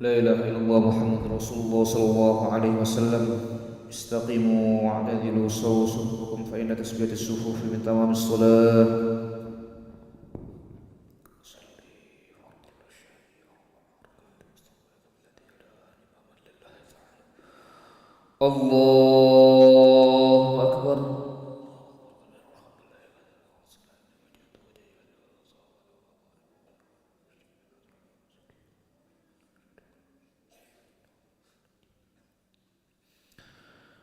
لا إله إلا الله محمد رسول الله صلى الله عليه وسلم. استقيموا واعتدلوا سووا صفوفكم فإن تسبية الصفوف من تمام الصلاة. الله أكبر.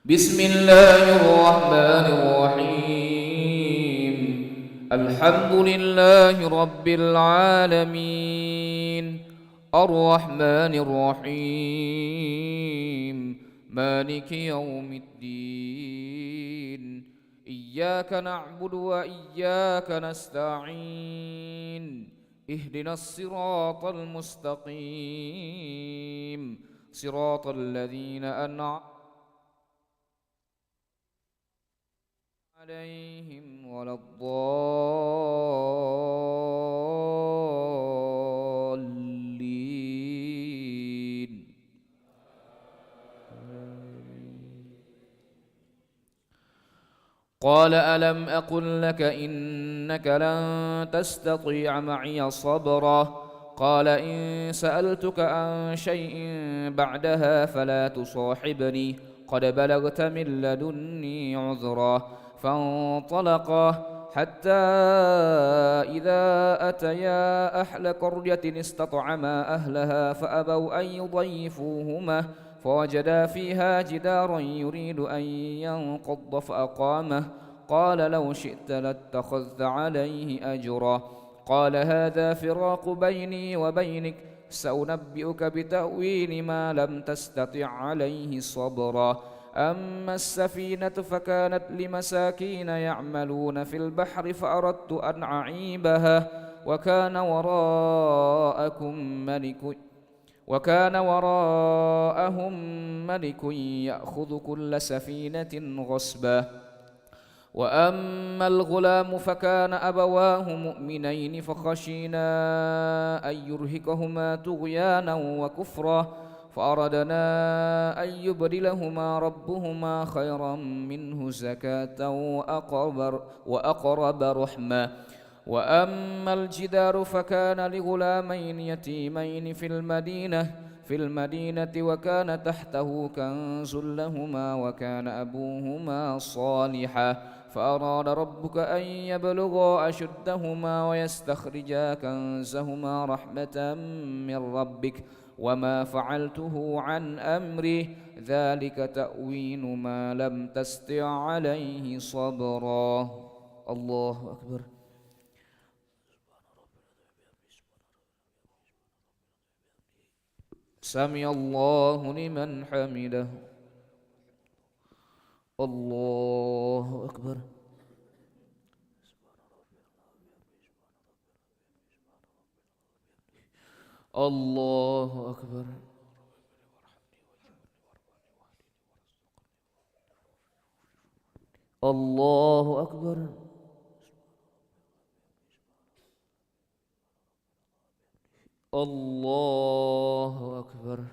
بسم الله الرحمن الرحيم. الحمد لله رب العالمين، الرحمن الرحيم، مالك يوم الدين. إياك نعبد وإياك نستعين، اهدنا الصراط المستقيم، صراط الذين أنعمت عليهم ولا الضالين. قال ألم أقل لك إنك لن تستطيع معي صبرا. قال إن سألتك عن شيء بعدها فلا تصاحبني، قد بلغت من لدني عذرا. فانطلقا حتى إذا أتيا أهل قرية استطعما أهلها فأبوا أن يضيفوهما، فوجدا فيها جدارا يريد أن ينقض فأقامه. قال لو شئت لاتخذت عليه أجرا. قال هذا فراق بيني وبينك، سأنبئك بتأويل ما لم تستطع عليه صبرا. أما السفينة فكانت لمساكين يعملون في البحر فأردت أن أعيبها، وكان وراءهم ملك يأخذ كل سفينة غصبا. وأما الغلام فكان أبواه مؤمنين فخشينا أن يرهقهما طغيانا وكفرا، فأردنا أن يبدلهما ربهما خيرا منه زكاة وأقرب رحما. وأما الجدار فكان لغلامين يتيمين في المدينة وكان تحته كنز لهما وكان أبوهما صالحا، فأراد ربك أن يبلغا أشدهما ويستخرجا كنزهما رحمة من ربك، وما فعلته عن أمري، ذلك تأويل ما لم تستطع عليه صبرا. الله أكبر. سمع الله لمن حمده. الله أكبر. الله أكبر. الله أكبر. الله أكبر.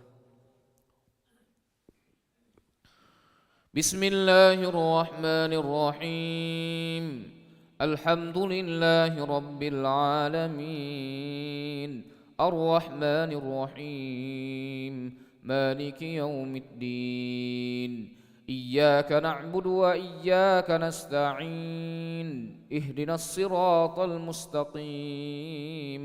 بسم الله الرحمن الرحيم. الحمد لله رب العالمين، الرحمن الرحيم، مالك يوم الدين. إياك نعبد وإياك نستعين، اهدنا الصراط المستقيم،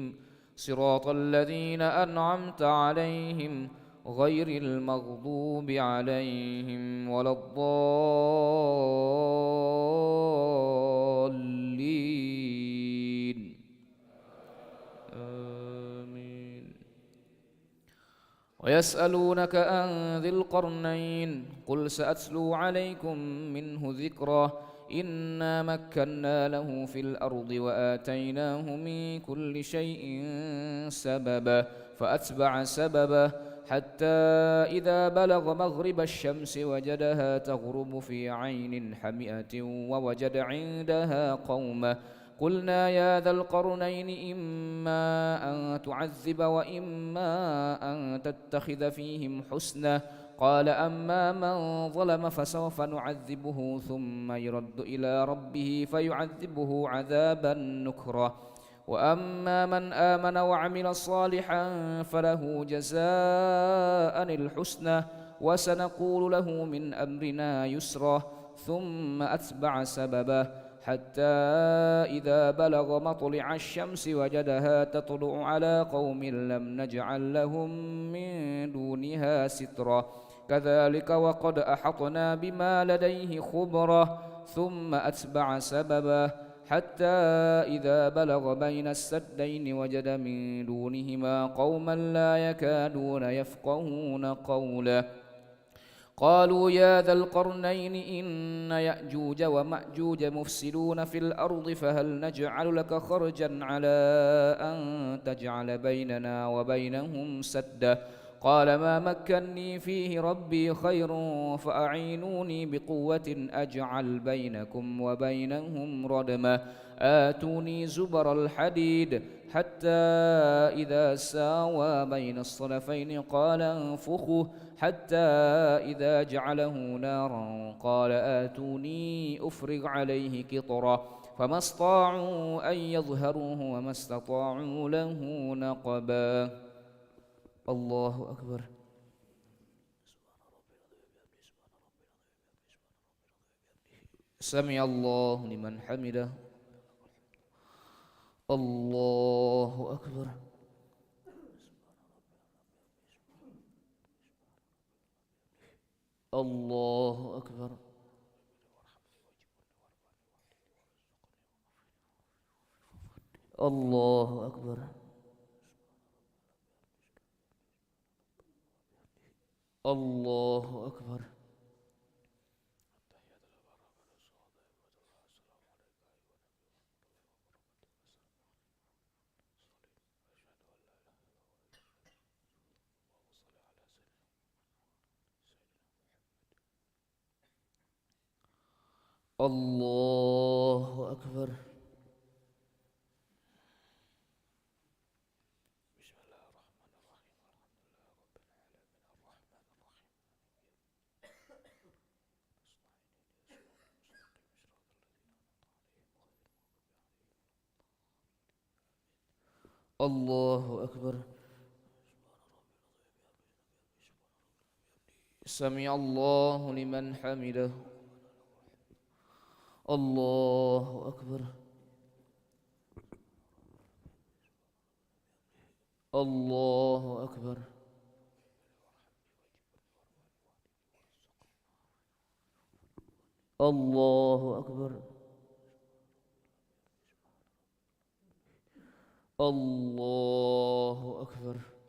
صراط الذين أنعمت عليهم غير المغضوب عليهم ولا الضالين. آمين. ويسألونك عن ذي القرنين، قل سأتلو عليكم منه ذكرا. إنا مكنا له في الأرض وآتيناه من كل شيء سببا، فأتبع سببا حتى إذا بلغ مغرب الشمس وجدها تغرب في عين حمئة ووجد عندها قوما قلنا يا ذا القرنين إما أن تعذب وإما أن تتخذ فيهم حسنا قال أما من ظلم فسوف نعذبه ثم يرد إلى ربه فيعذبه عذابا نكرا وأما من آمن وعمل صالحا فله جزاء الحسنى وسنقول له من أمرنا يسرا ثم أتبع سببا حتى إذا بلغ مطلع الشمس وجدها تطلع على قوم لم نجعل لهم من دونها سترا كذلك وقد أحطنا بما لديه خبرا ثم أتبع سببا حتى إذا بلغ بين السدين وجد من دونهما قوما لا يكادون يفقهون قولا قالوا يا ذا القرنين إن يأجوج ومأجوج مفسدون في الأرض فهل نجعل لك خرجا على أن تجعل بيننا وبينهم سدا قال ما مكني فيه ربي خير فأعينوني بقوة أجعل بينكم وبينهم ردما آتوني زبر الحديد حتى إذا ساوى بين الصدفين قال انفخوا حتى إذا جعله نارا قال آتوني أفرغ عليه قطرا فما استطاعوا أن يظهروه وما استطاعوا له نقبا الله أكبر سمع الله لمن حمده الله أكبر الله أكبر الله أكبر الله أكبر الله أكبر الله أكبر سمع الله لمن حمده الله أكبر الله أكبر الله أكبر الله أكبر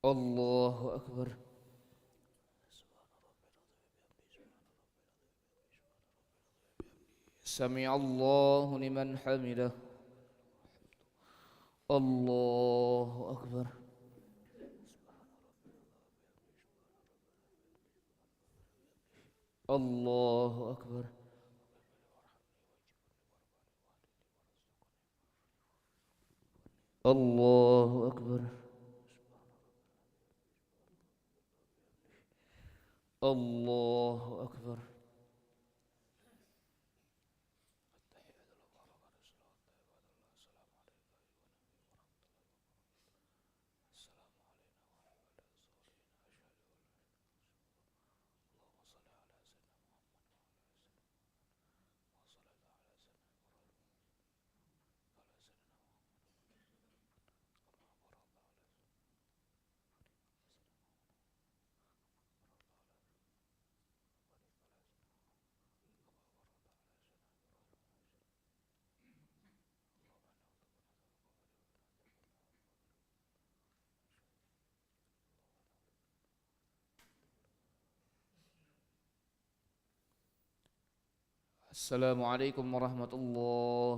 الله أكبر سمع الله لمن حمده الله أكبر الله أكبر الله أكبر الله أكبر السلام عليكم ورحمة الله.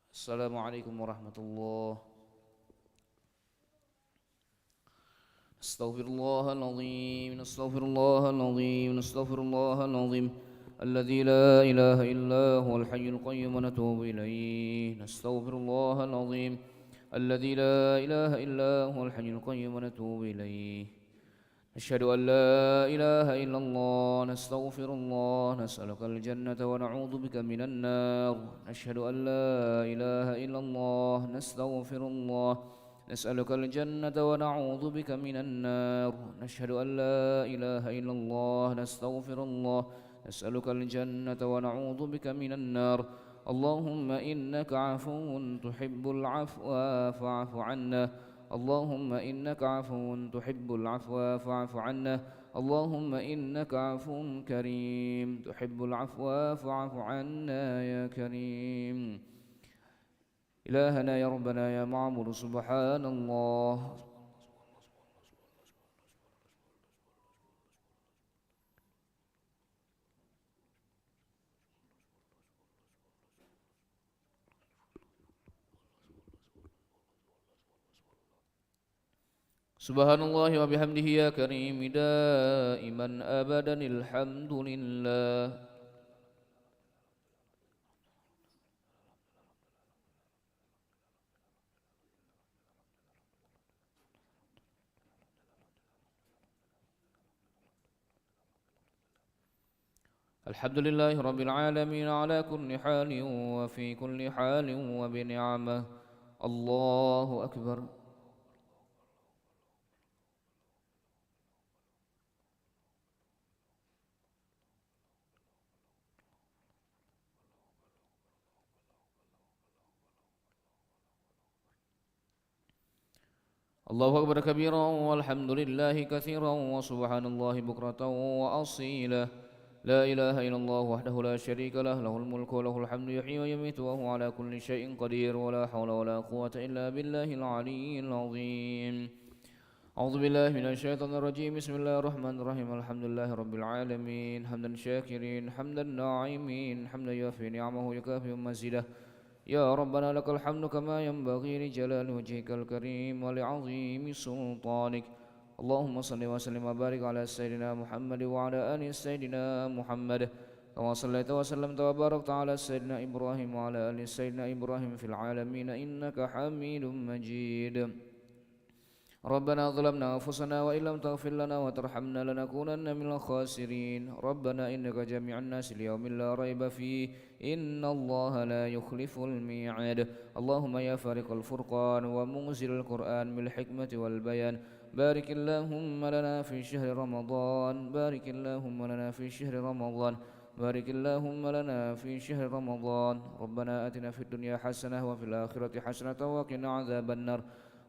السلام عليكم ورحمة الله. استغفر الله العظيم، استغفر الله العظيم، استغفر الله العظيم الذي لا إله إلا هو الحي القيوم ونتوب إليه. نستغفر الله العظيم الذي لا إله إلا هو الحي القيوم ونتوب إليه. نشهد أن لا إله إلا الله، نستغفر الله، نسألك الجنة ونعوذ بك من النار. نشهد أن لا إله إلا الله، نستغفر الله، نسألك الجنة ونعوذ بك من النار. نشهد أن لا إله إلا الله، نستغفر الله، نسألك الجنة ونعوذ بك من النار. اللهم إنك عفو تحب العفو فاعف عنا. اللهم إنك عفو تحب العفو فاعف عنا. اللهم إنك عفو كريم تحب العفو فاعف عنا يا كريم. إلهنا يا ربنا يا معبود سبحان الله. سبحان الله وبحمده يا كريم دائما أبدا الحمد لله. الحمد لله رب العالمين على كل حال وفي كل حال وبنعمه. الله أكبر. الله أكبر كبيرا والحمد لله كثيرا وسبحان الله بكرة وأصيلا. لا إله إلا الله وحده لا شريك له، له الملك وله الحمد يحيي ويميت وهو على كل شيء قدير، ولا حول ولا قوة إلا بالله العلي العظيم. أعوذ بالله من الشيطان الرجيم. بسم الله الرحمن الرحيم. الحمد لله رب العالمين حمدا شاكرين حمدا ناعمين حمدا يوفي نعمه يكافئ مزيده. يا ربنا لك الحمد كما ينبغي لجلال وجهك الكريم ولعظيم سلطانك. اللهم صل وسلم وبارك على سيدنا محمد وعلى آل سيدنا محمد، كما صليت وسلمت وباركت على سيدنا إبراهيم وعلى آل سيدنا إبراهيم في العالمين إنك حميد مجيد. ربنا ظلمنا أنفسنا وإن لم تغفر لنا وترحمنا لنكونن من الخاسرين. ربنا إنك جميع الناس ليوم لا ريب فيه إن الله لا يخلف الميعاد. اللهم يا فارق الفرقان ومنزل القرآن بالحكمة والبيان، بارك اللهم لنا في شهر رمضان، بارك اللهم لنا في شهر رمضان، بارك اللهم لنا في شهر رمضان. ربنا آتنا في الدنيا حسنة وفي الآخرة حسنة وقنا عذاب النار.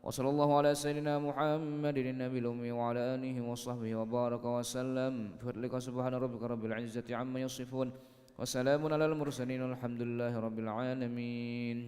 وصلى الله على سيدنا محمد النبي الأمي وعلى آله وصحبه وبارك وسلم. بفضلك سبحان ربك رب العزة عما يصفون وسلام على المرسلين والحمد لله رب العالمين.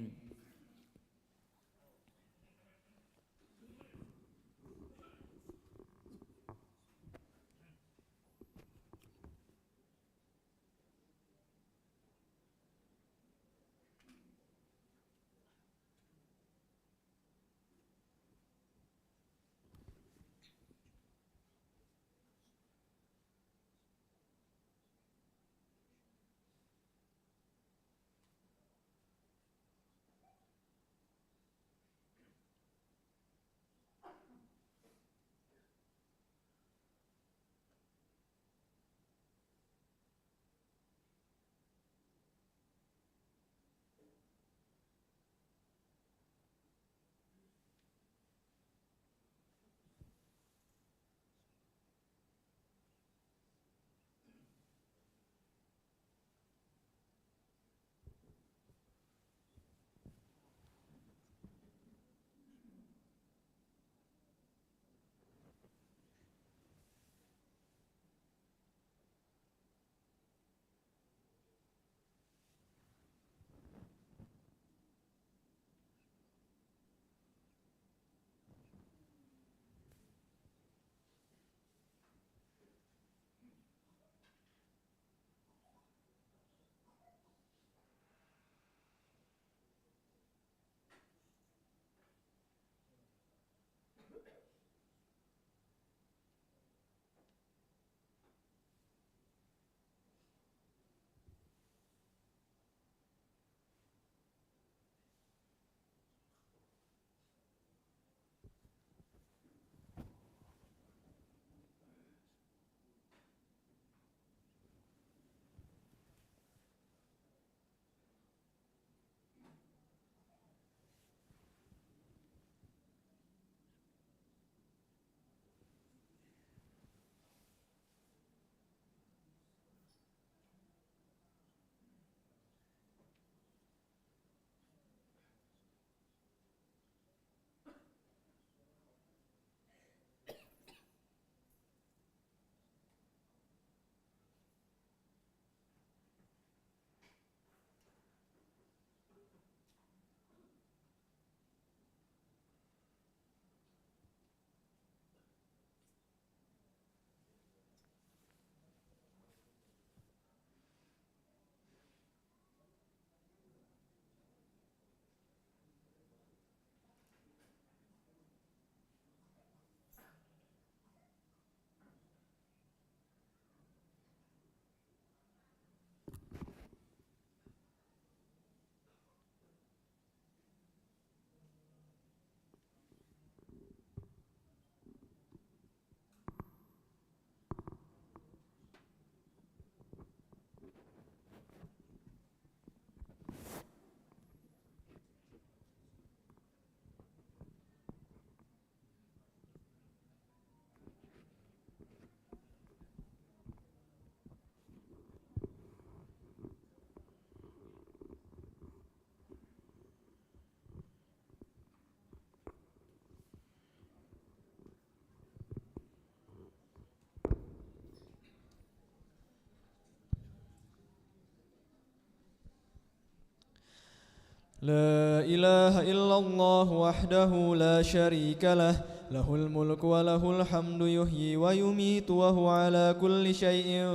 لا إله إلا الله وحده لا شريك له له الملك وله الحمد يحيي ويميت وهو على كل شيء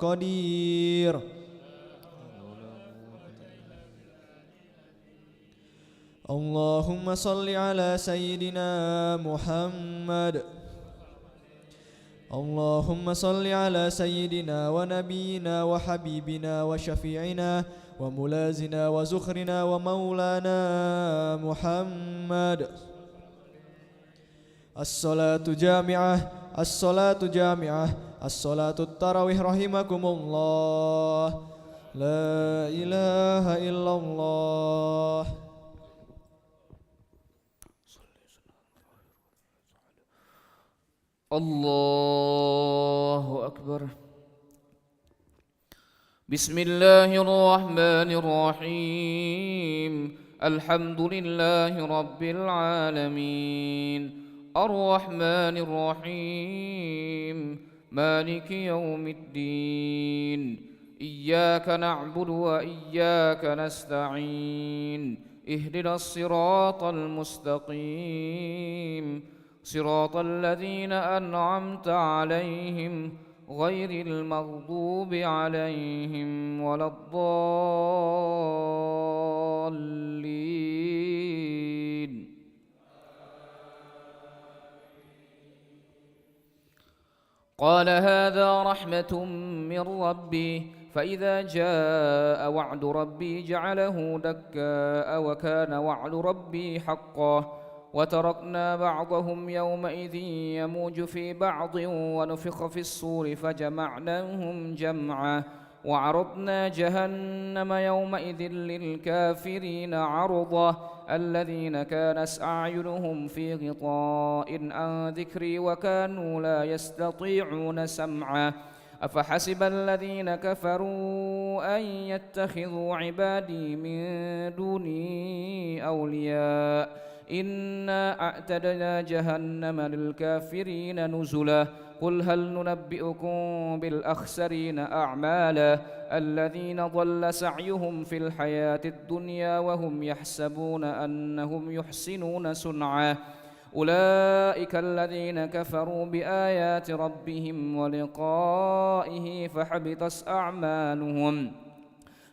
قدير اللهم صل على سيدنا محمد اللهم صل على سيدنا ونبينا وحبيبنا وشفيعنا وملازنا وزخرنا ومولانا محمد الصلاة جامعة الصلاة جامعة الصلاة التراويح رحمكم الله لا إله إلا الله الله أكبر. بسم الله الرحمن الرحيم. الحمد لله رب العالمين الرحمن الرحيم مالك يوم الدين إياك نعبد وإياك نستعين اهدنا الصراط المستقيم صراط الذين أنعمت عليهم غير المغضوب عليهم ولا الضالين. قال هذا رحمة من ربي فإذا جاء وعد ربي جعله دكاء وكان وعد ربي حقا وتركنا بعضهم يومئذ يموج في بعض ونفخ في الصور فجمعناهم جمعا وعرضنا جهنم يومئذ للكافرين عرضا الذين كانت أعينهم في غطاء عن ذكري وكانوا لا يستطيعون سمعا أفحسب الذين كفروا أن يتخذوا عبادي من دوني أولياء إنا أعتدنا جهنم للكافرين نزلا قل هل ننبئكم بالأخسرين أعمالا الذين ضل سعيهم في الحياة الدنيا وهم يحسبون أنهم يحسنون صنعا أولئك الذين كفروا بآيات ربهم ولقائه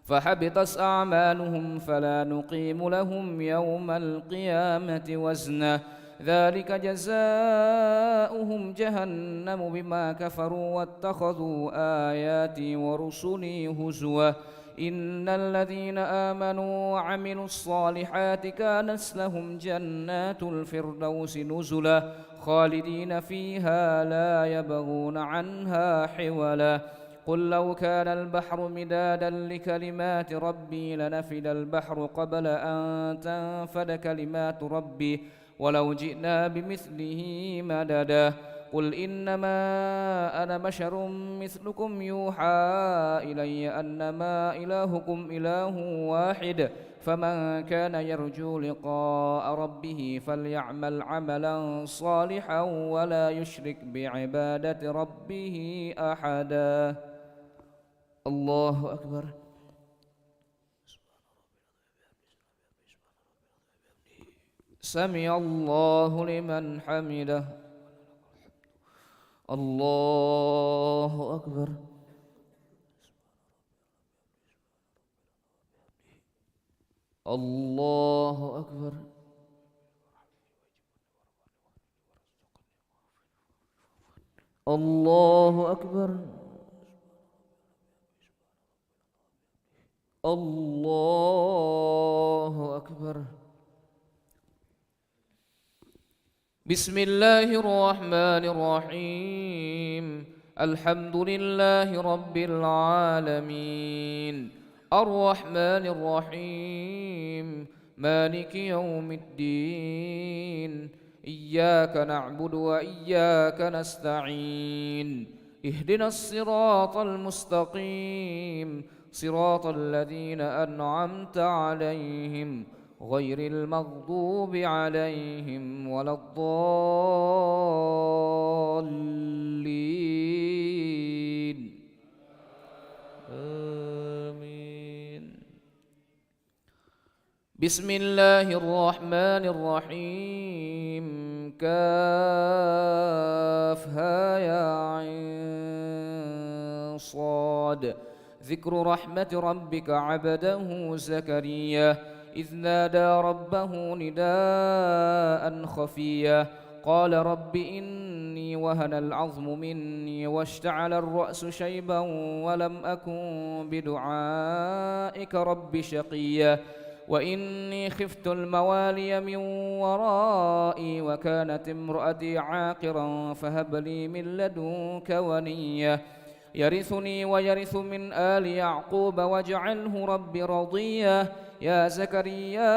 فحبطت أعمالهم فلا نقيم لهم يوم القيامة وزنا ذلك جزاؤهم جهنم بما كفروا واتخذوا آياتي ورسلي هزوا إن الذين آمنوا وعملوا الصالحات كانت لهم جنات الفردوس نزلا خالدين فيها لا يبغون عنها حولا قل لو كان البحر مدادا لكلمات ربي لنفد البحر قبل أن تنفد كلمات ربي ولو جئنا بمثله مددا قل إنما أنا بشر مثلكم يوحى إلي أنما إلهكم إله واحد فمن كان يرجو لقاء ربه فليعمل عملا صالحا ولا يشرك بعبادة ربه أحدا. الله أكبر. سمع الله لمن حمده. الله أكبر. الله أكبر. الله أكبر. الله أكبر. بسم الله الرحمن الرحيم الحمد لله رب العالمين الرحمن الرحيم مالك يوم الدين إياك نعبد وإياك نستعين اهدنا الصراط المستقيم صراط الذين أنعمت عليهم غير المغضوب عليهم ولا الضالين آمين. بسم الله الرحمن الرحيم كافها يا عين صاد ذكر رحمة ربك عبده زكريا إذ نادى ربه نداء خفيا قال رب إني وهن العظم مني واشتعل الرأس شيبا ولم أكن بدعائك رب شقيا وإني خفت الموالي من ورائي وكانت امرأتي عاقرا فهب لي من لدنك وليا يرثني ويرث من آل يعقوب واجعله رب رضيا يا زكريا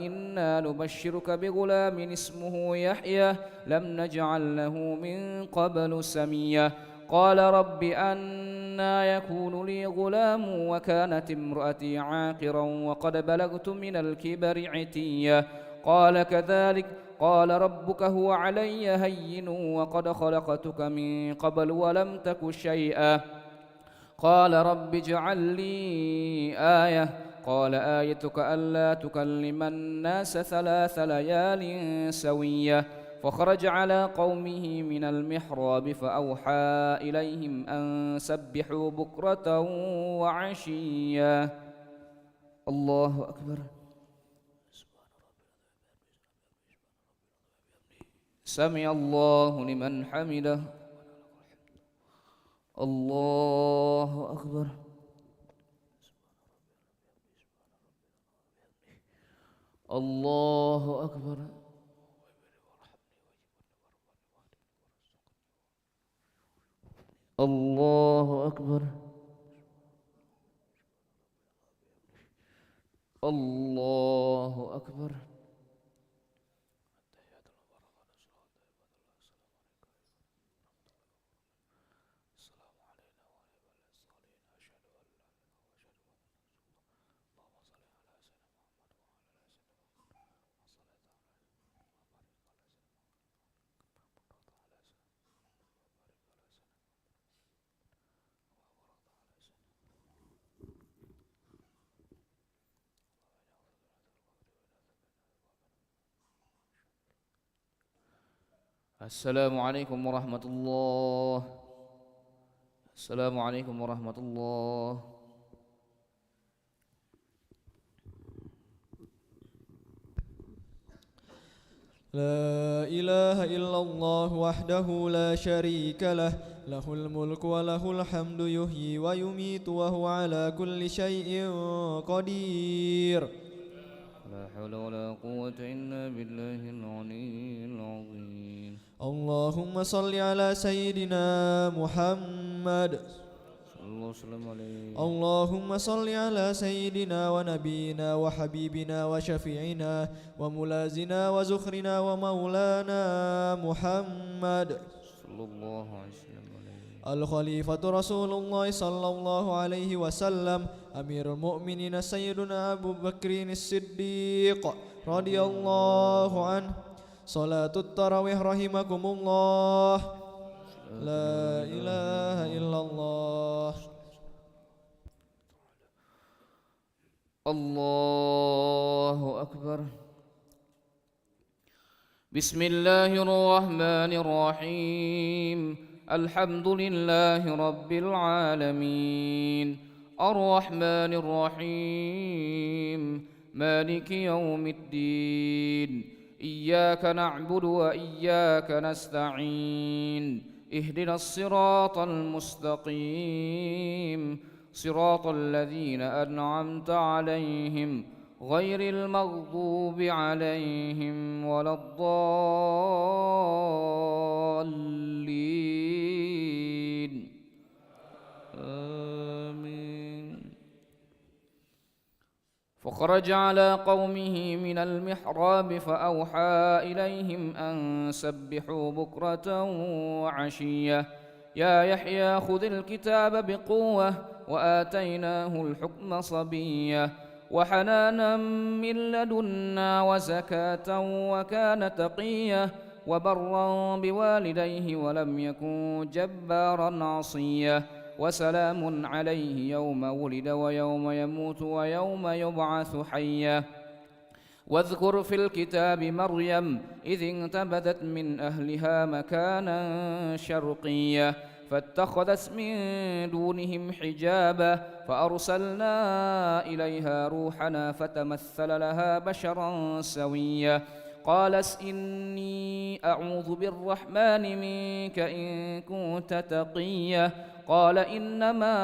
إنا نبشرك بغلام اسمه يحيى لم نجعل له من قبل سميا قال رب أنى يكون لي غلام وكانت امرأتي عاقرا وقد بلغت من الكبر عتيا قال كذلك قال ربك هو علي هين وقد خلقتك من قبل ولم تك شيئا قال رب اجعل لي آية قال آيتك ألا تكلم الناس 3 ليال سويا فخرج على قومه من المحراب فأوحى إليهم أن سبحوا بكرة وعشيا الله أكبر سمع الله لمن حمده الله أكبر الله أكبر الله أكبر الله أكبر السلام عليكم ورحمة الله السلام عليكم ورحمة الله لا إله إلا الله وحده لا شريك له له الملك وله الحمد يحيي ويميت وهو على كل شيء قدير لا حول ولا قوة إلا بالله العلي العظيم اللهم صل على سيدنا محمد صلى الله وسلم عليه اللهم صل على سيدنا ونبينا وحبيبنا وشفيعنا وملازنا وزخرنا ومولانا محمد صلى الله عليه وسلم الخليفة رسول الله صلى الله عليه وسلم أمير المؤمنين سيدنا أبو بكر الصديق رضي الله عنه صلاة التراويح رحمكم الله لا إله إلا الله الله أكبر بسم الله الرحمن الرحيم الحمد لله رب العالمين الرحمن الرحيم مالك يوم الدين إياك نعبد وإياك نستعين اهدنا الصراط المستقيم صراط الذين أنعمت عليهم غير المغضوب عليهم ولا الضالين آمين فخرج على قومه من المحراب فأوحى إليهم أن سبحوا بكرة وعشيا يا يحيى خذ الكتاب بقوة وآتيناه الحكم صبيا وحنانا من لدنا وزكاة وكان تقيا وبرا بوالديه ولم يكن جبارا عصيا وسلام عليه يوم ولد ويوم يموت ويوم يبعث حيا واذكر في الكتاب مريم إذ انتبذت من أهلها مكانا شرقيا فاتخذت من دونهم حجابا فأرسلنا إليها روحنا فتمثل لها بشرا سويا قالت إني أعوذ بالرحمن منك إن كنت تقيا قال إنما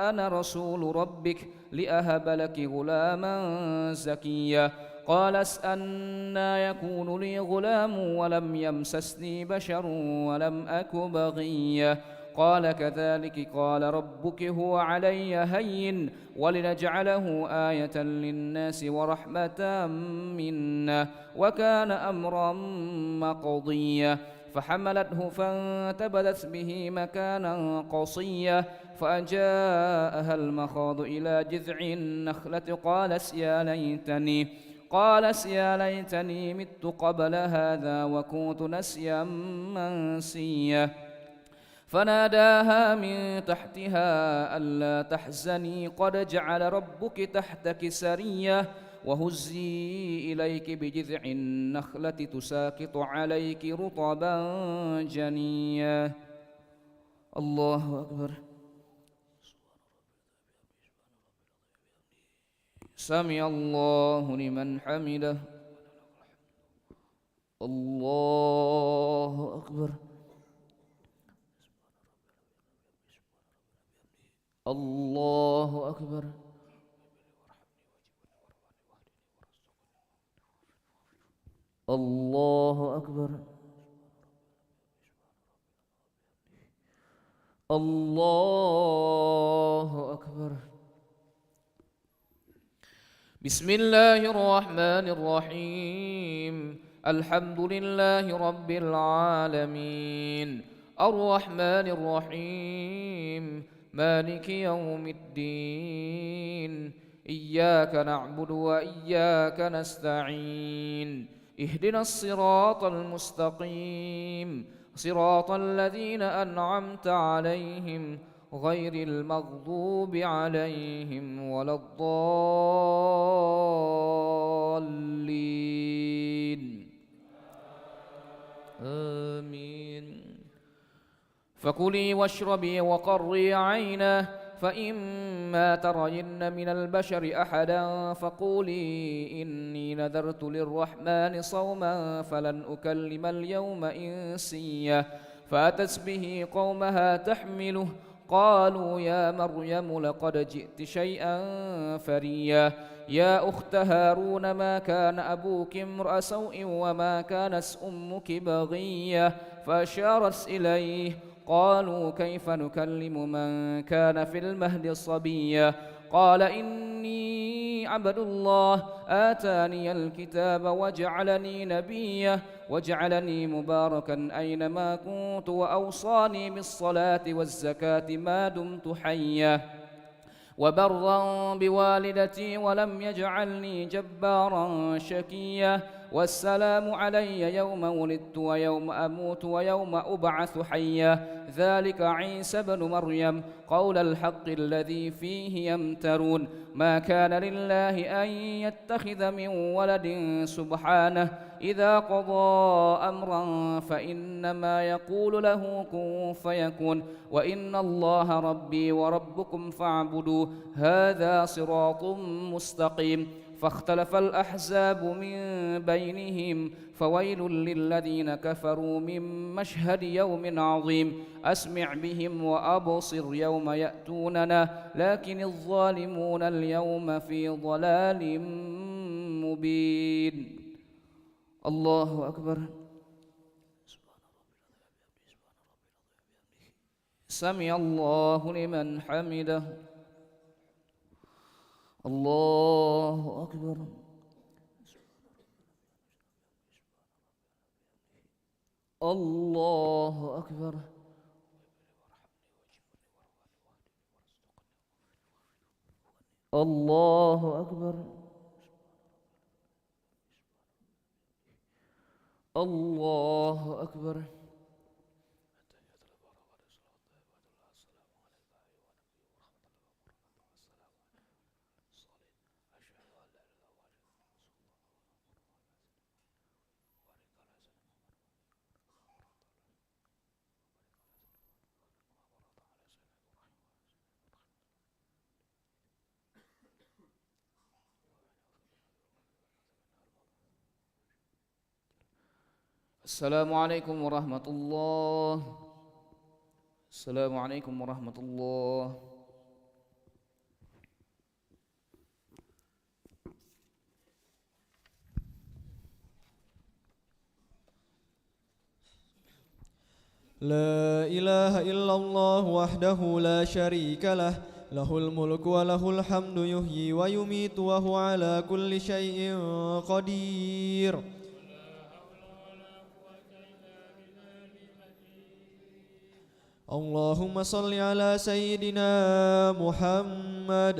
أنا رسول ربك لأهب لك غلاما زكيا قالت أنى يكون لي غلام ولم يمسسني بشر ولم أك بغيا قال كذلك قال ربك هو علي هين ولنجعله آية للناس ورحمة منا وكان أمرا مقضيا فحملته فانتبذت به مكانا قصيا فأجاءها المخاض إلى جذع النخلة قالت يا ليتني مت قبل هذا وكنت نسيا منسيا فناداها من تحتها ألا تحزني قد جعل ربك تحتك سريا وهزي إليك بجذع النخلة تساقط عليك رطبا جنيا الله أكبر سمع الله لمن حمده الله أكبر الله أكبر الله أكبر الله أكبر بسم الله الرحمن الرحيم الحمد لله رب العالمين الرحمن الرحيم مالك يوم الدين إياك نعبد وإياك نستعين اهدنا الصراط المستقيم صراط الذين أنعمت عليهم غير المغضوب عليهم ولا الضالين آمين فكلي واشربي وقري عينه فإما ترين من البشر أحدا فقولي إني نذرت للرحمن صوما فلن أكلم اليوم إنسيا فأتت به قومها تحمله قالوا يا مريم لقد جئت شيئا فريا يا أخت هارون ما كان أبوك امرأ سوء وما كانت أمك بغيا فأشارت إليه قالوا كيف نكلم من كان في المهد صبيا قال إني عبد الله آتاني الكتاب وجعلني نبيا وجعلني مباركا أينما كنت وأوصاني بالصلاة والزكاة ما دمت حيا وبرا بوالدتي ولم يجعلني جبارا شكيا والسلام علي يوم ولدت ويوم أموت ويوم أبعث حيا ذلك عيسى بن مريم قول الحق الذي فيه يمترون ما كان لله أن يتخذ من ولد سبحانه إذا قضى أمرا فإنما يقول له كن فيكون وإن الله ربي وربكم فاعبدوه هذا صراط مستقيم فاختلف الأحزاب من بينهم فويل للذين كفروا من مشهد يوم عظيم أسمع بهم وأبصر يوم يأتوننا لكن الظالمون اليوم في ضلال مبين الله أكبر سمع الله لمن حمده الله أكبر الله أكبر الله أكبر الله أكبر Assalamualaikum warahmatullah. Assalamualaikum warahmatullah. لا إله إلا الله وحده لا شريك له له الملك وله الحمد يحيي ويميت وهو على كل شيء قدير اللهم صل على سيدنا محمد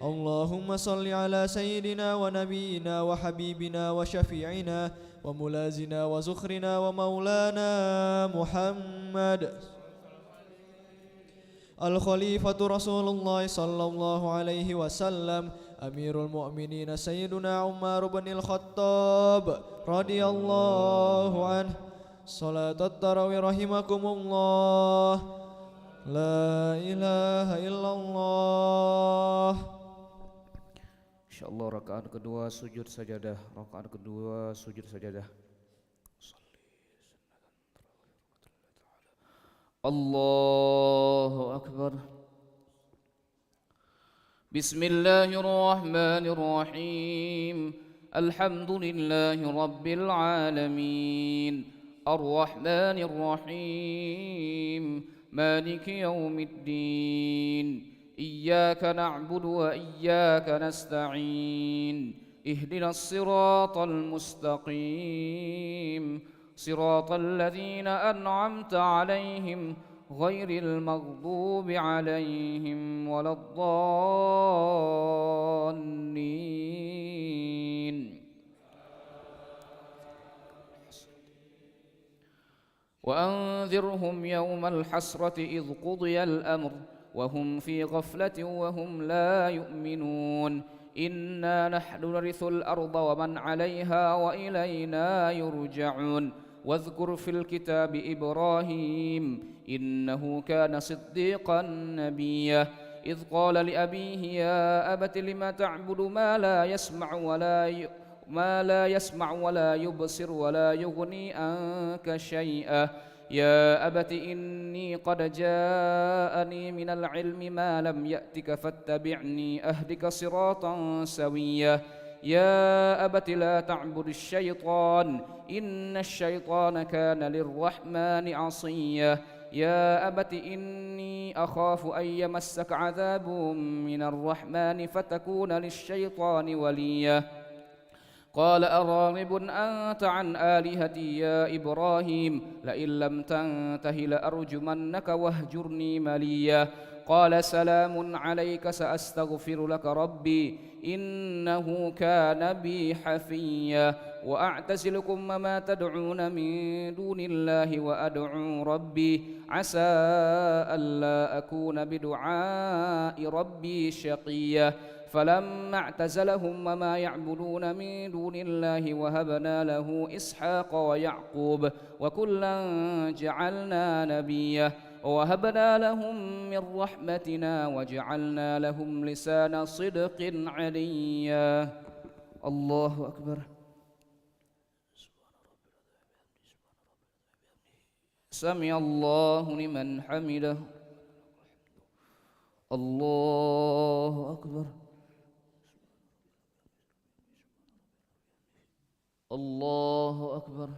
اللهم صل على سيدنا ونبينا وحبيبنا وشفيعنا وملازنا وزخرنا ومولانا محمد الخليفة رسول الله صلى الله عليه وسلم أمير المؤمنين سيدنا عمر بن الخطاب رضي الله عنه صلاة التراويح رحمكم الله لا إله إلا الله. Insyaallah rakaat kedua sujud sajadah. Rakaat kedua sujud sajadah. Allahu akbar. Bismillahirrahmanirrahim. Alhamdulillahi rabbil alamin. Ar-Rahmanir Rahim. Maliki yaumiddin. إياك نعبد وإياك نستعين اهدنا الصراط المستقيم صراط الذين أنعمت عليهم غير المغضوب عليهم ولا الضالين وأنذرهم يوم الحسرة إذ قضي الأمر وهم في غفلة وهم لا يؤمنون إنا نحن نرث الأرض ومن عليها وإلينا يرجعون واذكر في الكتاب إبراهيم إنه كان صديقا نبيا إذ قال لأبيه يا أبت لم تعبد ما لا يسمع ولا يبصر ولا يغني عنك شيئا يا أبت إني قد جاءني من العلم ما لم يأتك فاتبعني أهدك صراطا سويا يا أبت لا تعبد الشيطان إن الشيطان كان للرحمن عصيا يا أبت إني أخاف أن يمسك عذاب من الرحمن فتكون للشيطان وليا قال أراغب أنت عن آلهتي يا إبراهيم لئن لم تنته لأرجمنك واهجرني مليا قال سلام عليك سأستغفر لك ربي إنه كان بي حفيا وأعتزلكم وما تدعون من دون الله وأدعو ربي عسى ألا أكون بدعاء ربي شقيا فلما اعتزلهم وما يعبدون من دون الله وهبنا له إسحاق ويعقوب وكلا جعلنا نبيا ووهبنا لهم من رحمتنا وجعلنا لهم لسان صدق عليا الله أكبر سمع الله لمن حمده الله أكبر الله أكبر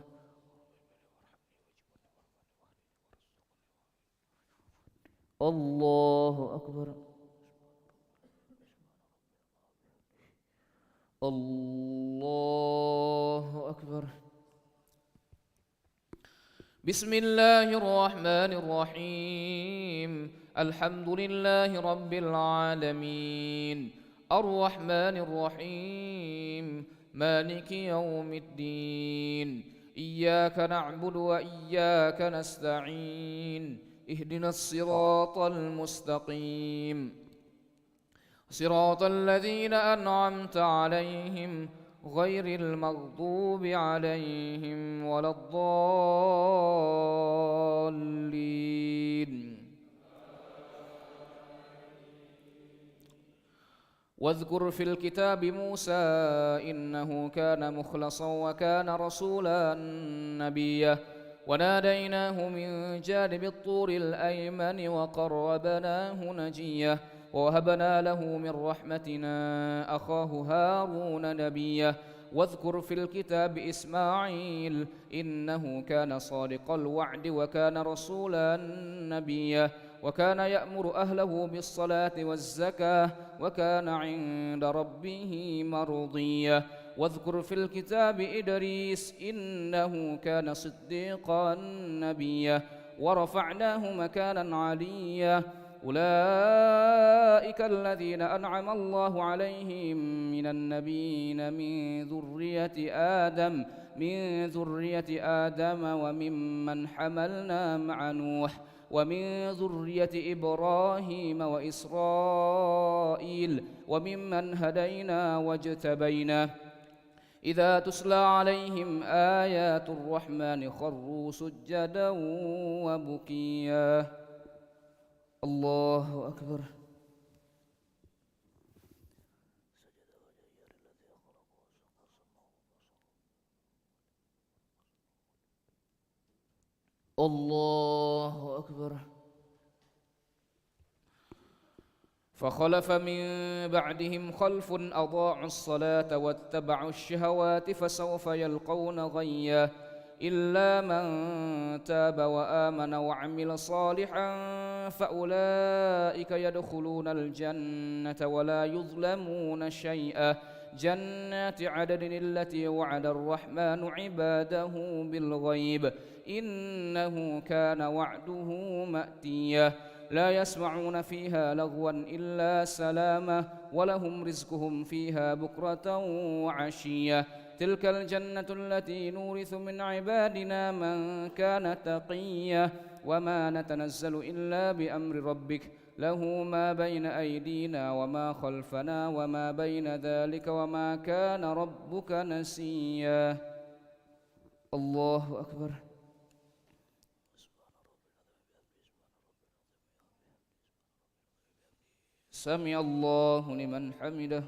الله أكبر الله أكبر بسم الله الرحمن الرحيم الحمد لله رب العالمين الرحمن الرحيم مالك يوم الدين إياك نعبد وإياك نستعين اهدنا الصراط المستقيم صراط الذين أنعمت عليهم غير المغضوب عليهم ولا الضالين. الله واذكر في الكتاب موسى إنه كان مخلصا وكان رسولا نبيا وناديناه من جانب الطور الأيمن وقربناه نجيا ووهبنا له من رحمتنا أخاه هارون نبيا واذكر في الكتاب إسماعيل إنه كان صادق الوعد وكان رسولا نبيا وكان يأمر أهله بالصلاة والزكاة وكان عند ربه مرضيا واذكر في الكتاب إدريس إنه كان صديقا نبيا ورفعناه مكانا عليا أولئك الذين أنعم الله عليهم من النبيين من ذرية آدم وممن حملنا مع نوح ومن ذرية إبراهيم وإسرائيل وممن هدينا واجتبينا إذا تسلى عليهم آيات الرحمن خروا سجدا وبكيا الله أكبر الله أكبر فخلف من بعدهم خلف أضاعوا الصلاة واتبعوا الشهوات فسوف يلقون غيا إلا من تاب وآمن وعمل صالحا فأولئك يدخلون الجنة ولا يظلمون شيئا جنات عدن التي وعد الرحمن عباده بالغيب إنه كان وعده مأتيا لا يسمعون فيها لغوا إلا سلاما ولهم رزقهم فيها بكرة وعشيا تلك الجنة التي نورث من عبادنا من كان تقيا وما نتنزل إلا بأمر ربك له ما بين أيدينا وما خلفنا وما بين ذلك وما كان ربك نسيا الله أكبر سمع الله لمن حمده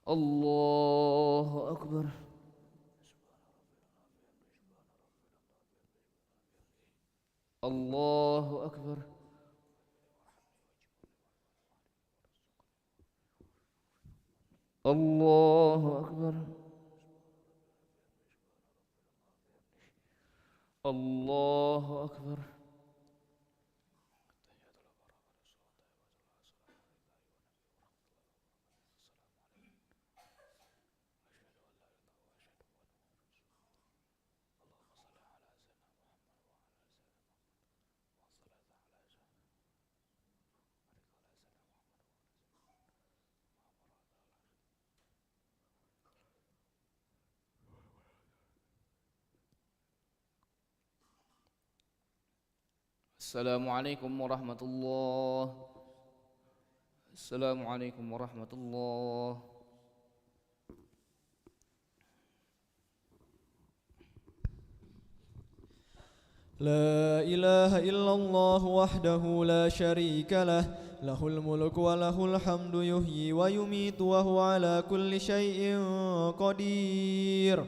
الله أكبر الله أكبر الله أكبر الله أكبر السلام عليكم ورحمة الله السلام عليكم ورحمة الله لا إله إلا الله وحده لا شريك له له الملك وله الحمد يحيي ويميت وهو على كل شيء قدير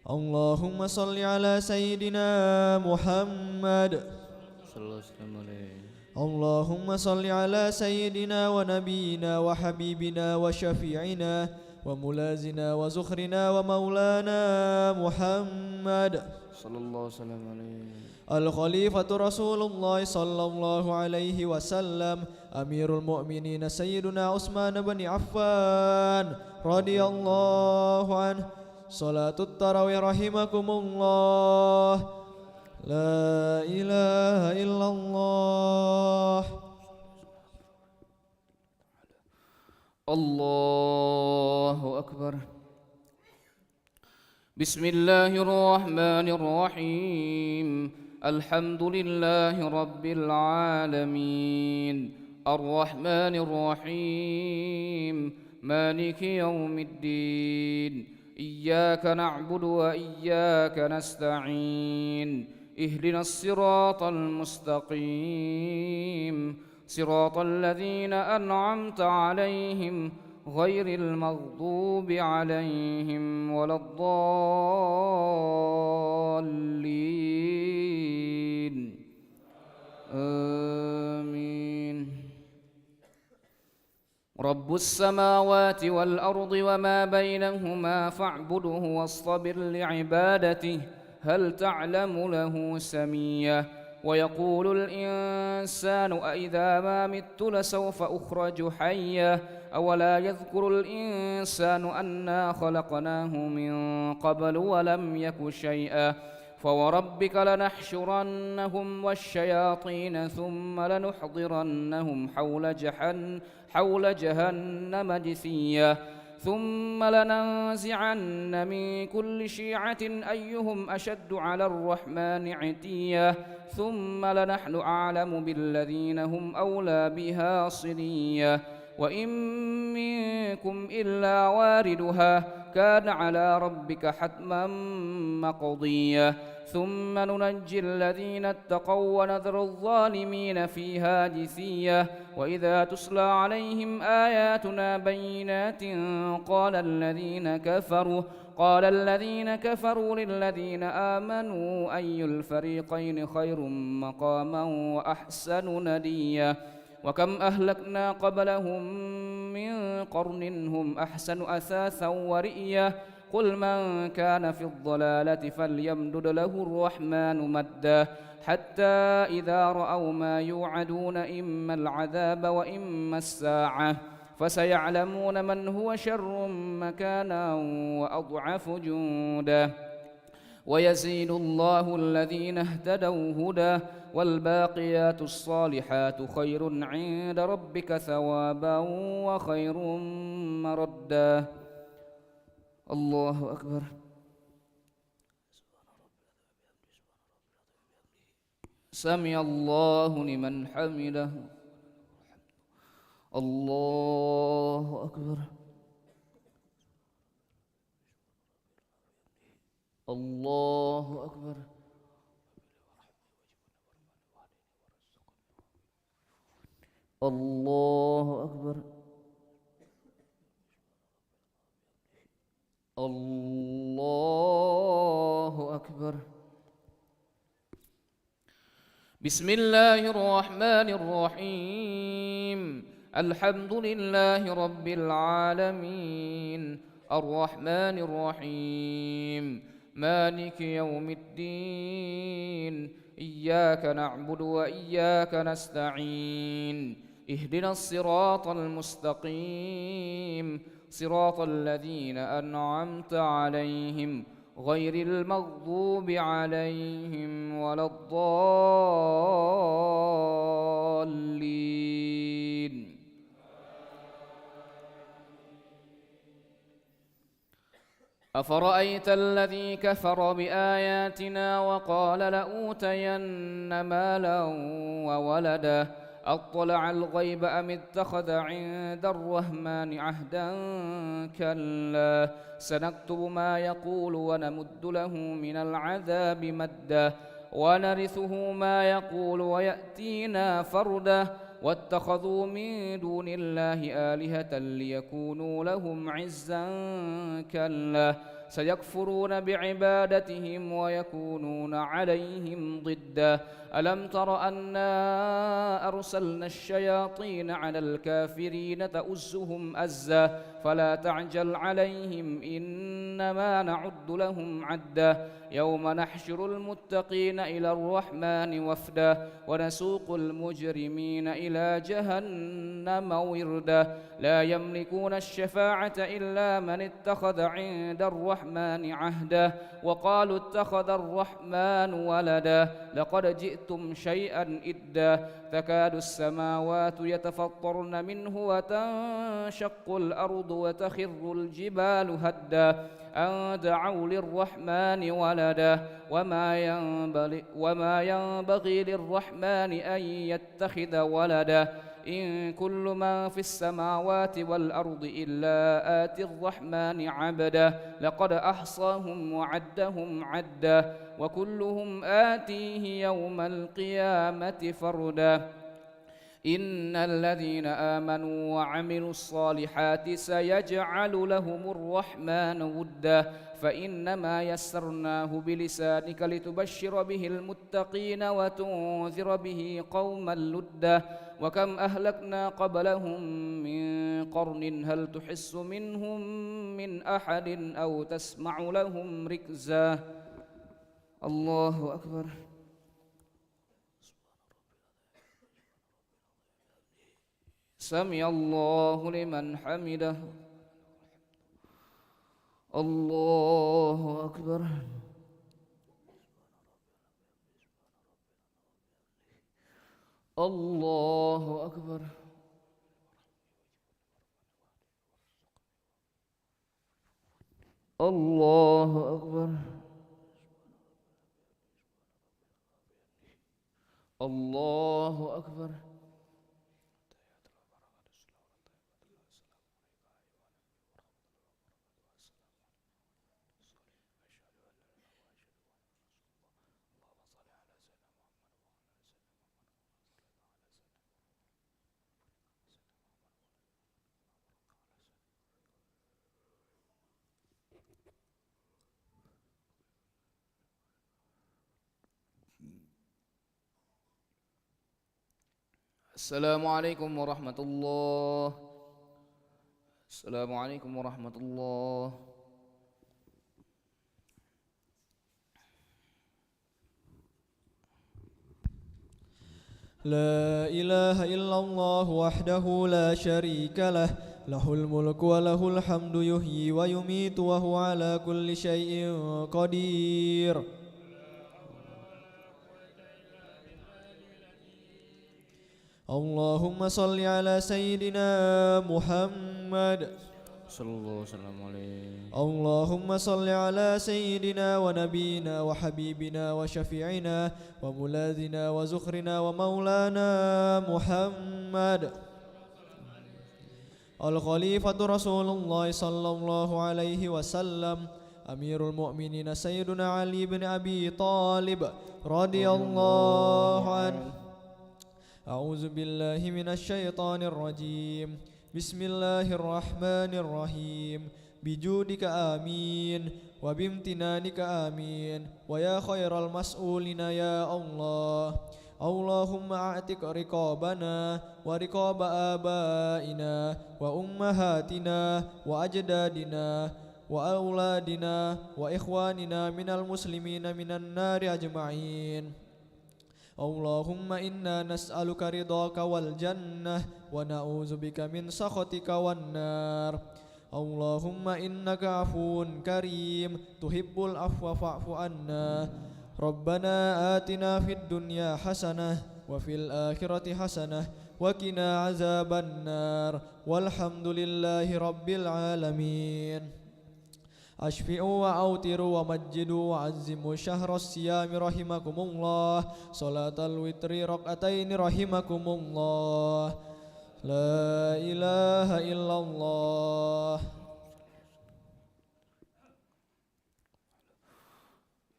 اللهم صل على سيدنا محمد صلى الله عليه وسلم اللهم صل على سيدنا ونبينا وحبيبنا وشفيعنا وملازنا وزخرنا ومولانا محمد صلى الله وسلم عليه الخليفة رسول الله صلى الله عليه وسلم أمير المؤمنين سيدنا عثمان بن عفان رضي الله عنه صلاة التراويح رحمكم الله لا إله إلا الله الله أكبر بسم الله الرحمن الرحيم الحمد لله رب العالمين الرحمن الرحيم مالك يوم الدين إياك نعبد وإياك نستعين اهدنا الصراط المستقيم صراط الذين أنعمت عليهم غير المغضوب عليهم ولا الضالين آمين. رب السماوات والأرض وما بينهما فاعبده واصطبر لعبادته هل تعلم له سميا ويقول الإنسان أإذا ما مت لسوف أخرج حيا أولا يذكر الإنسان أنا خلقناه من قبل ولم يك شيئا فوربك لنحشرنهم والشياطين ثم لنحضرنهم حول جهنم جثيا ثم لننزعن من كل شيعة أيهم أشد على الرحمن عتيا ثم لنحن أعلم بالذين هم أولى بها صليا وإن منكم إلا واردها كان على ربك حتما مقضيا ثم ننجي الذين اتقوا ونذر الظالمين فيها جثيا وإذا تسلى عليهم آياتنا بينات قال الذين كفروا للذين آمنوا أي الفريقين خير مقاما وأحسن نديا وكم أهلكنا قبلهم من قرن هم أحسن أثاثا ورئيا قل من كان في الضلالة فليمدد له الرحمن مدا حتى إذا رأوا ما يوعدون إما العذاب وإما الساعة فسيعلمون من هو شر مكانا وأضعف جندا ويزيد الله الذين اهتدوا هدى والباقيات الصالحات خير عند ربك ثوابا وخير مردا. الله أكبر. سمع الله لمن حمده. الله أكبر. الله أكبر. الله أكبر. الله أكبر. بسم الله الرحمن الرحيم الحمد لله رب العالمين الرحمن الرحيم مالك يوم الدين إياك نعبد وإياك نستعين اهدنا الصراط المستقيم صراط الذين أنعمت عليهم غير المغضوب عليهم ولا الضالين. أفرأيت الذي كفر بآياتنا وقال لأوتين مالا وولدا أطلع الغيب أم اتخذ عند الرحمن عهدا كلا سنكتب ما يقول ونمد له من العذاب مدا ونرثه ما يقول ويأتينا فردا واتخذوا من دون الله آلهة ليكونوا لهم عزا كلا سيكفرون بعبادتهم ويكونون عليهم ضدا ألم تر أنا أرسلنا الشياطين على الكافرين تؤزهم أزا فلا تعجل عليهم إنما نعد لهم عدا يوم نحشر المتقين إلى الرحمن وفدا ونسوق المجرمين إلى جهنم وردا لا يملكون الشفاعة إلا من اتخذ عند الرحمن عهدا وقالوا اتخذ الرحمن ولدا لقد جئتم شيئا إدا تكاد السماوات يتفطرن منه وتنشق الأرض وتخر الجبال هدا أن دعوا للرحمن ولدا وما ينبغي للرحمن أن يتخذ ولدا إن كل من في السماوات والأرض إلا آتي الرحمن عبدا لقد أحصاهم وعدهم عدا وكلهم آتيه يوم القيامة فردا إن الذين آمنوا وعملوا الصالحات سيجعل لهم الرحمن ودا فإنما يسرناه بلسانك لتبشر به المتقين وتنذر به قوما لدا وكم أهلكنا قبلهم من قرن هل تحس منهم من أحد أو تسمع لهم ركزا الله أكبر سمع الله لمن حمده الله أكبر الله أكبر الله أكبر الله أكبر السلام عليكم ورحمة الله السلام عليكم ورحمة الله لا إله إلا الله وحده لا شريك له له الملك وله الحمد يحيي ويميت وهو على كل شيء قدير اللهم صل على سيدنا محمد صلى الله وسلم عليه اللهم صل على سيدنا ونبينا وحبيبنا وشفيعنا وملاذنا وزخرنا ومولانا محمد الخليفة رسول الله صلى الله عليه وسلم أمير المؤمنين سيدنا علي بن أبي طالب رضي الله عنه أعوذ بالله من الشيطان الرجيم بسم الله الرحمن الرحيم بجودك آمين وبامتنانك آمين ويا خير المسؤولين يا الله اللهم أعتق رقابنا ورقاب آبائنا وأمهاتنا وأجدادنا وأولادنا وإخواننا من المسلمين من النار أجمعين اللهم إنا نسألك رضاك والجنة ونعوذ بك من سخطك والنار اللهم إنك عفو كريم تحب العفو فاعف عنا ربنا آتنا في الدنيا حسنة وفي الآخرة حسنة وقنا عذاب النار والحمد لله رب العالمين أشفئوا وأوتروا ومجدوا وعزموا شهر الصيام رحمكم الله صلاة الوتر ركعتين رحمكم الله لا إله إلا الله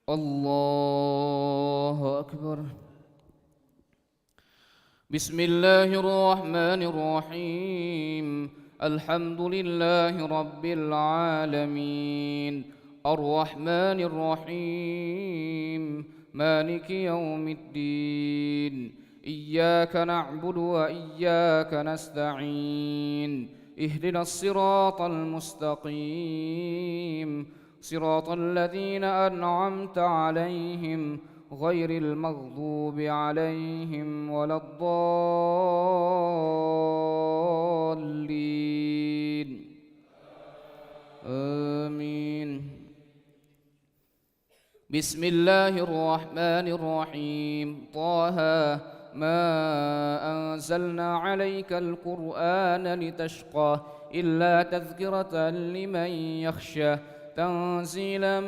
الله أكبر بسم الله الرحمن الرحيم الحمد لله رب العالمين الرحمن الرحيم مالك يوم الدين إياك نعبد وإياك نستعين اهدنا الصراط المستقيم صراط الذين أنعمت عليهم غير المغضوب عليهم ولا الضالين آمين بسم الله الرحمن الرحيم طه ما أنزلنا عليك القرآن لتشقى إلا تذكرة لمن يخشى تنزيلا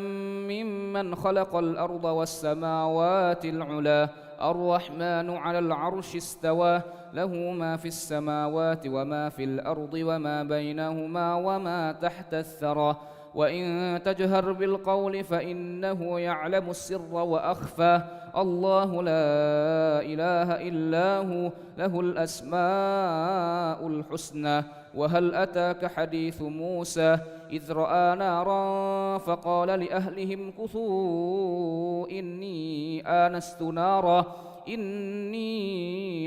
ممن خلق الأرض والسماوات العلى الرحمن على العرش استوى له ما في السماوات وما في الأرض وما بينهما وما تحت الثرى وإن تجهر بالقول فإنه يعلم السر وأخفى الله لا إله إلا هو له الأسماء الحسنى وهل أتاك حديث موسى إذ رأى نارا فقال لأهلهم كثوا إني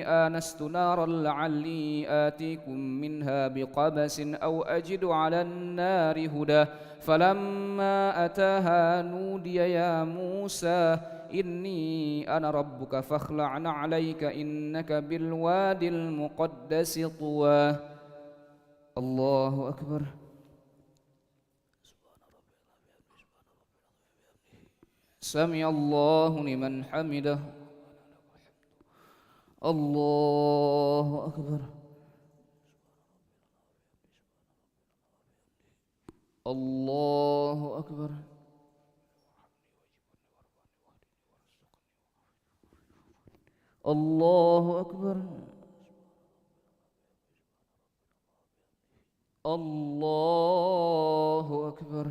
آنست نارا لعلي آتيكم منها بقبس أو أجد على النار هدى فلما أتاها نودي يا موسى إني أنا ربك فاخلع عليك إنك بالواد المقدس طوى الله أكبر سمع الله لمن حمده الله أكبر الله أكبر الله أكبر الله أكبر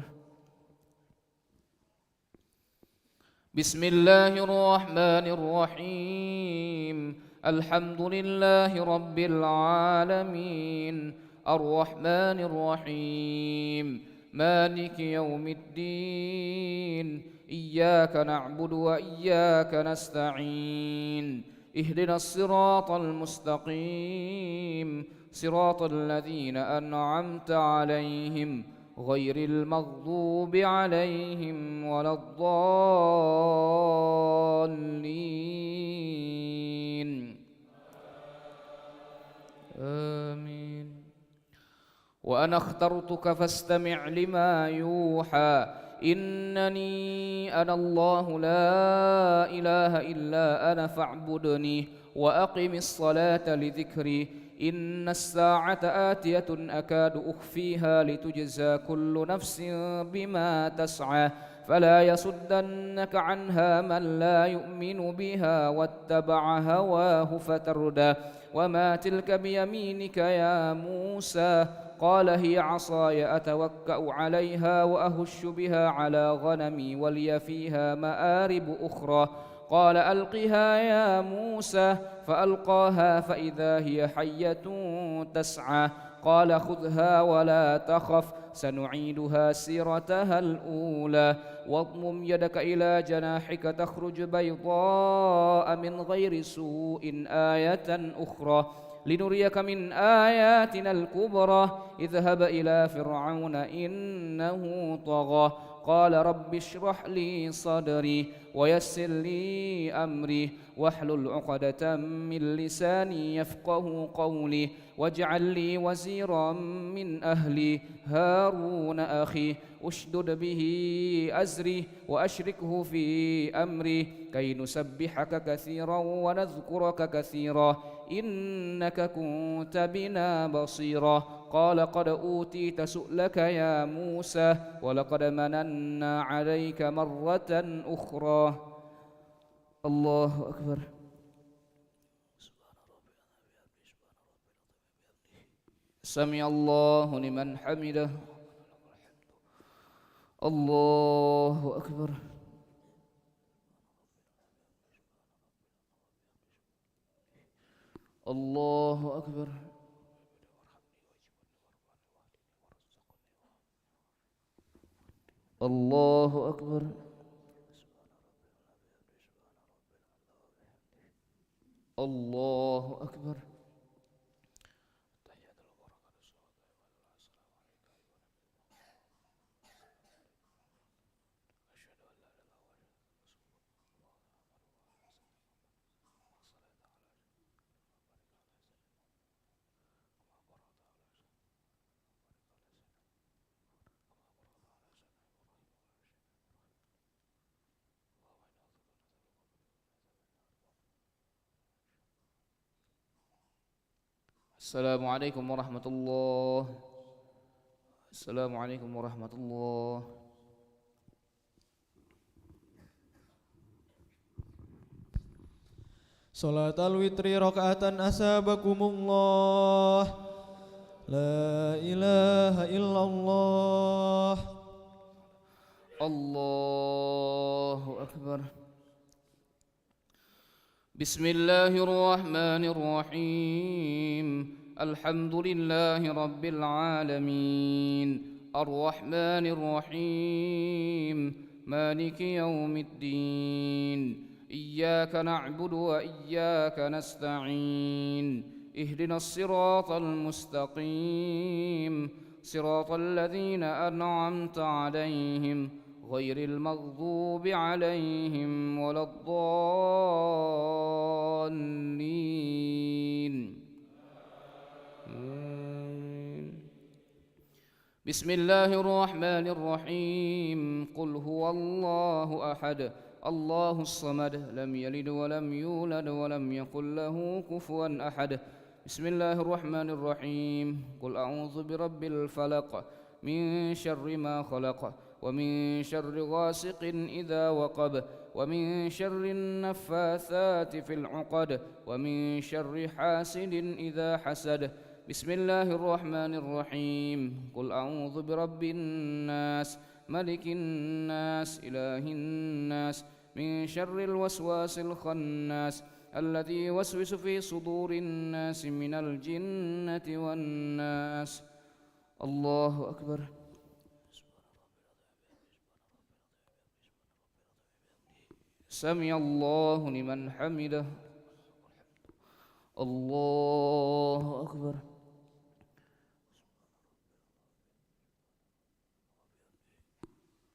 بسم الله الرحمن الرحيم الحمد لله رب العالمين الرحمن الرحيم مالك يوم الدين إياك نعبد وإياك نستعين اهدنا الصراط المستقيم صراط الذين أنعمت عليهم غير المغضوب عليهم ولا الضالين آمين وأنا اخترتك فاستمع لما يوحى إنني أنا الله لا إله إلا أنا فاعبدني وأقم الصلاة لذكري إن الساعة آتية أكاد أخفيها لتجزى كل نفس بما تسعى فلا يصدنك عنها من لا يؤمن بها واتبع هواه فتردى وما تلك بيمينك يا موسى قال هي عصاي أتوكأ عليها وأهش بها على غنمي ولي فيها مآرب أخرى قال ألقها يا موسى فألقاها فإذا هي حية تسعى قال خذها ولا تخف سنعيدها سيرتها الأولى واضمم يدك إلى جناحك تخرج بيضاء من غير سوء آية أخرى لنريك من آياتنا الكبرى اذهب إلى فرعون إنه طغى قال رب اشرح لي صدري ويسر لي أمري واحلل عقدة من لساني يفقه قولي واجعل لي وزيرا من أهلي هارون أخي اشدد به أزري وأشركه في أمري كي نسبحك كثيرا ونذكرك كثيرا إنك كنت بنا بصيرا قال قد أوتيت سؤلك يا موسى ولقد مننا عليك مرة أخرى الله أكبر سمع الله لمن حمده الله أكبر الله أكبر الله أكبر الله أكبر السلام عليكم ورحمة الله السلام عليكم ورحمة الله صلاة الوتر ركعة أثابكم الله. لا إله إلا الله. الله أكبر. بسم الله الرحمن الرحيم. الحمد لله رب العالمين الرحمن الرحيم مالك يوم الدين إياك نعبد وإياك نستعين اهدنا الصراط المستقيم صراط الذين أنعمت عليهم غير المغضوب عليهم ولا الضالين. بسم الله الرحمن الرحيم. قل هو الله أحد الله الصمد لم يلد ولم يولد ولم يكن له كفوا أحد. بسم الله الرحمن الرحيم. قل أعوذ برب الفلق من شر ما خلق ومن شر غاسق إذا وقب ومن شر النفاثات في العقد ومن شر حاسد إذا حسد. بسم الله الرحمن الرحيم. قل أعوذ برب الناس ملك الناس إله الناس من شر الوسواس الخناس الذي يوسوس في صدور الناس من الجنة والناس. الله أكبر. سمع الله لمن حمده. الله أكبر.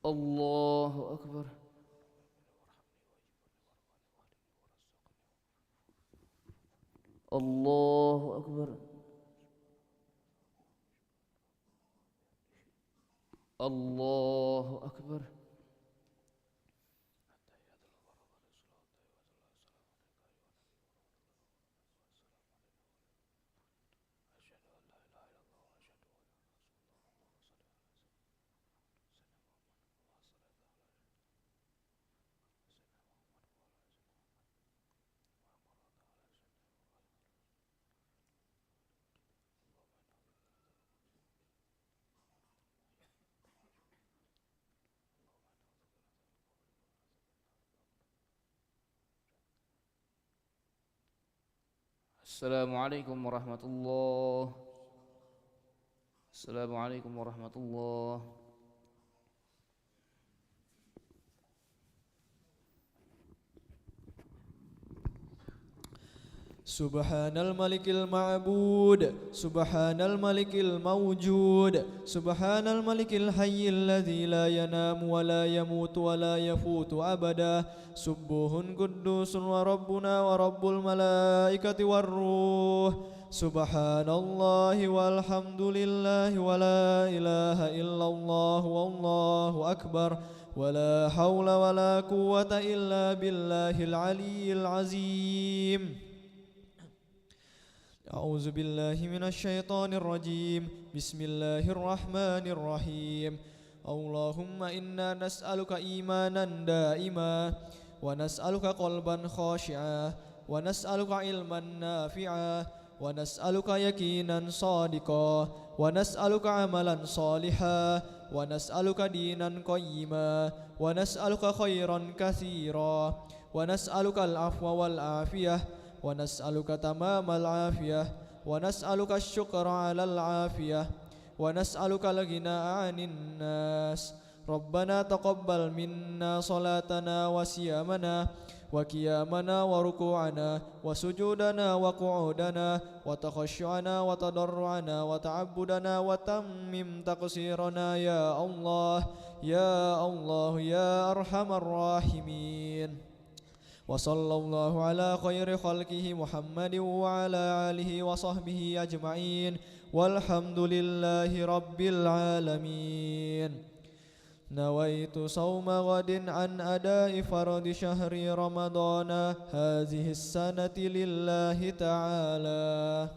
الله أكبر. الله أكبر. الله أكبر. السلام عليكم ورحمة الله. السلام عليكم ورحمة الله. سبحان الملك المعبود سبحان الملك الموجود سبحان الملك الحي الذي لا ينام ولا يموت ولا يفوت أبدا سبوح قدوس وربنا ورب الملائكة والروح سبحان الله والحمد لله ولا إله إلا الله والله أكبر ولا حول ولا قوة إلا بالله العلي العظيم. أعوذ بالله من الشيطان الرجيم. بسم الله الرحمن الرحيم. اللهم إنا نسألك إيمانا دائما ونسألك قلبا خاشعا ونسألك علما نافعا ونسألك يقينا صادقا ونسألك عملا صالحا ونسألك دينا قيما ونسألك خيرا كثيرا ونسألك العفو والعافية ونسألك تمام العافية ونسألك الشكر على العافية ونسألك الغنى عن الناس. ربنا تقبل منا صلاتنا وصيامنا وقيامنا وركوعنا وسجودنا وقعودنا وتخشعنا وتضرعنا وتعبدنا وتمم تقصيرنا يا الله يا الله يا أرحم الراحمين. وصلى الله على خير خلقه محمد وعلى آله وصحبه أجمعين والحمد لله رب العالمين. نويت صوم غد عن أداء فرض شهر رمضان هذه السنة لله تعالى.